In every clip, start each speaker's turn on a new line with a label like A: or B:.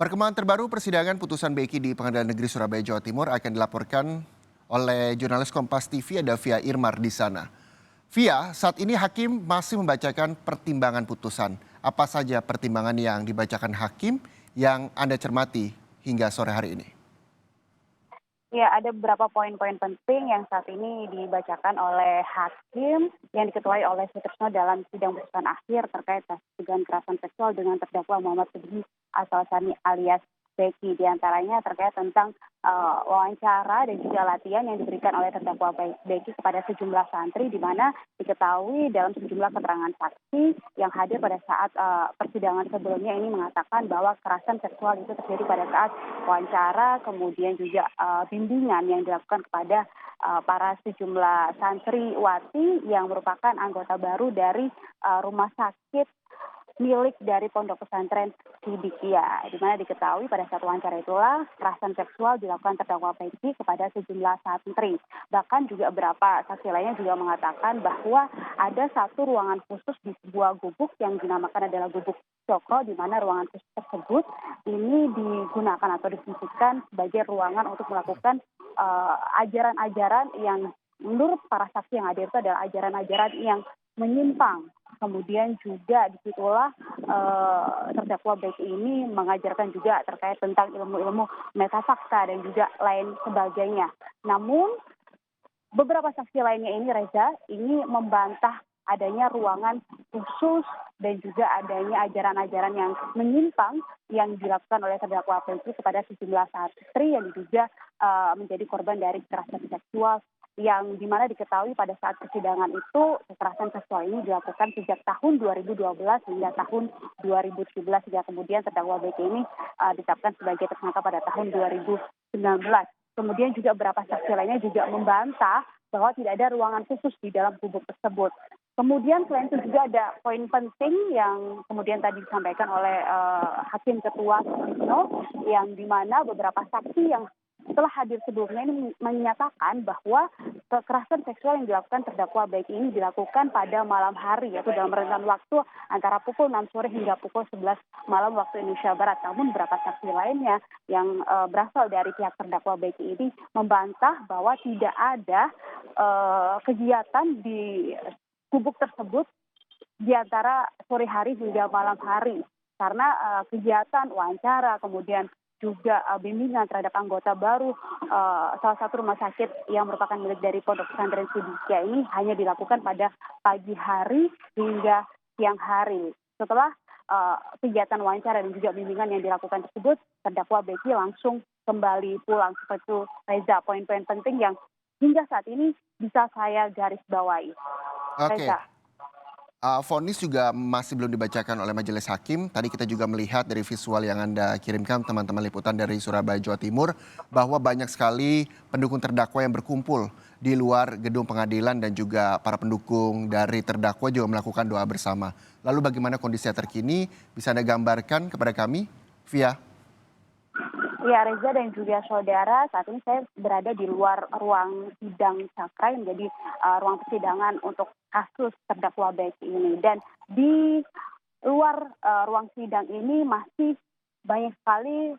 A: Perkembangan terbaru persidangan putusan Beki di Pengadilan Negeri Surabaya, Jawa Timur akan dilaporkan oleh jurnalis Kompas TV ada Via Irmar di sana. Via, saat ini hakim masih membacakan pertimbangan putusan. Apa saja pertimbangan yang dibacakan hakim yang Anda cermati hingga sore hari ini?
B: Ya, ada beberapa poin-poin penting yang saat ini dibacakan oleh hakim yang diketuai oleh Sutrisno dalam sidang putusan akhir terkait kasus dugaan kekerasan seksual dengan terdakwa Muhammad Subhi asal Sani alias Beki. Di antaranya terkait tentang wawancara dan juga latihan yang diberikan oleh terdakwa Beki kepada sejumlah santri, di mana diketahui dalam sejumlah keterangan saksi yang hadir pada saat persidangan sebelumnya ini mengatakan bahwa kekerasan seksual itu terjadi pada saat wawancara, kemudian juga bimbingan yang dilakukan kepada para sejumlah santriwati yang merupakan anggota baru dari rumah sakit milik dari Pondok Pesantren Sidikiyah, di mana diketahui pada saat wawancara itulah kekerasan seksual dilakukan terdakwa Peggy kepada sejumlah santri. Bahkan juga beberapa saksi lainnya juga mengatakan bahwa ada satu ruangan khusus di sebuah gubuk yang dinamakan adalah gubuk Cokro, di mana ruangan khusus tersebut ini digunakan atau difungsikan sebagai ruangan untuk melakukan ajaran-ajaran yang menurut para saksi yang hadir itu adalah ajaran-ajaran yang menyimpang. Kemudian juga disitulah terdakwa Beki ini mengajarkan juga terkait tentang ilmu-ilmu metafakta dan juga lain sebagainya. Namun beberapa saksi lainnya ini, Reza, ini membantah adanya ruangan khusus dan juga adanya ajaran-ajaran yang menyimpang yang dilakukan oleh terdakwa Beki kepada sejumlah santri yang diduga menjadi korban dari kekerasan seksual, yang dimana diketahui pada saat persidangan itu kekerasan seksual ini dilakukan sejak tahun 2012 hingga tahun 2017, hingga kemudian terdakwa Beki ini ditetapkan sebagai tersangka pada tahun 2019. Kemudian juga beberapa saksi lainnya juga membantah bahwa tidak ada ruangan khusus di dalam gubuk tersebut. Kemudian selain itu juga ada poin penting yang kemudian tadi disampaikan oleh Hakim Ketua Sutrisno, yang dimana beberapa saksi yang setelah hadir sebelumnya ini menyatakan bahwa kekerasan seksual yang dilakukan terdakwa Beki ini dilakukan pada malam hari, yaitu dalam rentang waktu antara pukul 6 sore hingga pukul 11 malam waktu Indonesia Barat. Namun beberapa saksi lainnya yang berasal dari pihak terdakwa Beki ini membantah bahwa tidak ada kegiatan di gubuk tersebut di antara sore hari hingga malam hari, karena kegiatan wawancara kemudian juga bimbingan terhadap anggota baru salah satu rumah sakit yang merupakan milik dari Pondok Pesantren Sidikiyah ini hanya dilakukan pada pagi hari hingga siang hari. Setelah kegiatan wawancara dan juga bimbingan yang dilakukan tersebut, terdakwa Beki langsung kembali pulang. Seperti itu, Reza, poin-poin penting yang hingga saat ini bisa saya garis bawahi.
A: Oke.
B: Reza.
A: Vonis juga masih belum dibacakan oleh majelis hakim. Tadi kita juga melihat dari visual yang Anda kirimkan teman-teman liputan dari Surabaya, Jawa Timur, bahwa banyak sekali pendukung terdakwa yang berkumpul di luar gedung pengadilan dan juga para pendukung dari terdakwa juga melakukan doa bersama. Lalu bagaimana kondisi terkini? Bisa Anda gambarkan kepada kami, Via?
B: Ya, Reza dan juga saudara, saat ini saya berada di luar ruang sidang Cakra yang menjadi ruang persidangan untuk kasus terdakwa Beki ini. Dan di luar ruang sidang ini masih banyak sekali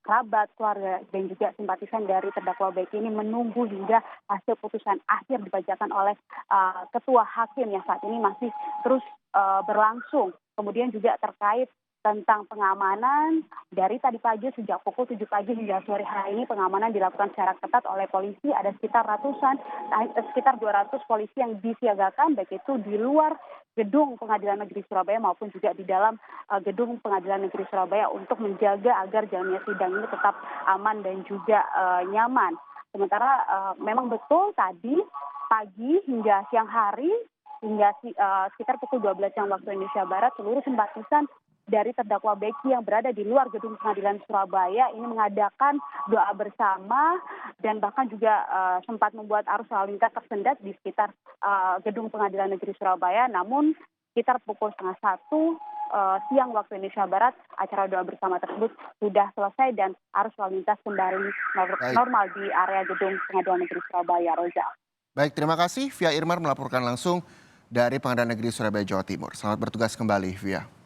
B: kerabat, keluarga, dan juga simpatisan dari terdakwa Beki ini menunggu hingga hasil putusan akhir dibacakan oleh ketua hakim yang saat ini masih terus berlangsung. Kemudian juga terkait tentang pengamanan dari tadi pagi sejak pukul 7 pagi hingga sore hari ini, pengamanan dilakukan secara ketat oleh polisi. Ada sekitar 200 polisi yang disiagakan, baik itu di luar gedung Pengadilan Negeri Surabaya maupun juga di dalam gedung Pengadilan Negeri Surabaya untuk menjaga agar jalannya sidang ini tetap aman dan juga nyaman. Sementara memang betul tadi pagi hingga siang hari hingga sekitar pukul 12 yang waktu Indonesia Barat, seluruh simpatisan dari terdakwa Beki yang berada di luar gedung pengadilan Surabaya ini mengadakan doa bersama dan bahkan juga sempat membuat arus lalu lintas tersendat di sekitar gedung pengadilan negeri Surabaya. Namun sekitar pukul 12:30 siang waktu Indonesia Barat, acara doa bersama tersebut sudah selesai dan arus lalu lintas kembali
A: Baik.
B: normal di area gedung pengadilan negeri Surabaya, Roza.
A: Baik, terima kasih Via Irmar melaporkan langsung dari Pengadilan Negeri Surabaya, Jawa Timur. Selamat bertugas kembali, Via.